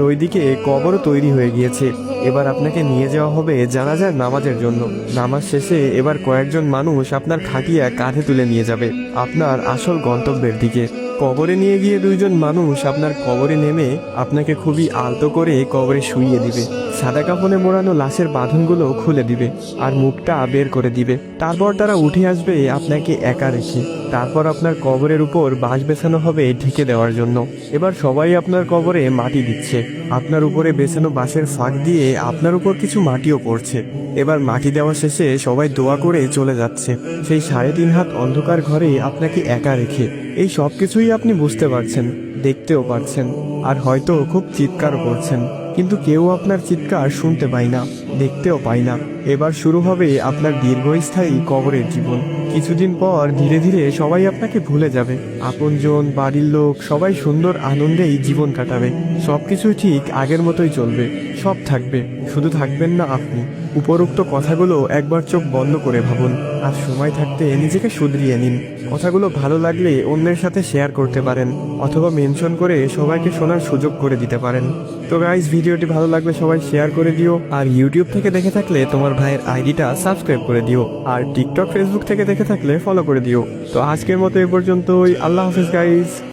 ওইদিকে কবরও তৈরি হয়ে গিয়েছে। এবার আপনাকে নিয়ে যাওয়া হবে জানাজার নামাজের জন্য। নামাজ শেষে এবার কয়েকজন মানুষ আপনার খাটিয়া কাঁধে তুলে নিয়ে যাবে আপনার আসল গন্তব্যের দিকে। কবরে নিয়ে গিয়ে দুইজন মানুষ আপনার কবরে নেমে আপনাকে খুবই আলতো করে কবরে শুইয়ে দিবে। সাদা কাপড়ে মোড়ানো লাশের বাঁধনগুলো খুলে দিবে আর মুখটা বের করে দিবে। তারপর তারা উঠে আসবে আপনাকে একা রেখে। তারপর আপনার কবরের উপর বাঁশ বেছানো হবে ঢেকে দেওয়ার জন্য। এবার সবাই আপনার কবরে মাটি দিচ্ছে। আপনার উপরে বেছানো বাঁশের ফাঁক দিয়ে আপনার উপর কিছু মাটিও পড়ছে। এবার মাটি দেওয়া শেষে সবাই দোয়া করে চলে যাচ্ছে সেই 3.5 হাত অন্ধকার ঘরে আপনাকে একা রেখে। এই সব কিছুই আপনি বুঝতে পারছেন, দেখতেও পারছেন, আর হয়তো খুব চিৎকারও করছেন, কিন্তু কেউ আপনার চিৎকার শুনতে পায় না, দেখতেও পায় না। এবার শুরু হবে আপনার দীর্ঘস্থায়ী কবরের জীবন। কিছুদিন পর ধীরে ধীরে সবাই আপনাকে ভুলে যাবে। আপনজন, বাড়ির লোক সবাই সুন্দর আনন্দেই জীবন কাটাবে। সবকিছু ঠিক আগের মতোই চলবে, সব থাকবে, শুধু থাকবেন না আপনি। উপরোক্ত কথাগুলো একবার চোখ বন্ধ করে ভাবুন, আর সময় থাকতে নিজেকে শুধরিয়ে নিন। কথাগুলো ভালো লাগলে অন্যের সাথে শেয়ার করতে পারেন, অথবা মেনশন করে সবাইকে শোনার সুযোগ করে দিতে পারেন। তো গাইস, ভিডিওটি ভালো লাগলে সবাই শেয়ার করে দিও। আর ইউটিউব থেকে দেখে থাকলে তোমার ভাইয়ের আইডিটা সাবস্ক্রাইব করে দিও। আর টিকটক, ফেসবুক থেকে দেখে থাকলে ফলো করে দিও। তো আজকের মতো এ পর্যন্তই। আল্লাহ হাফেজ গাইস।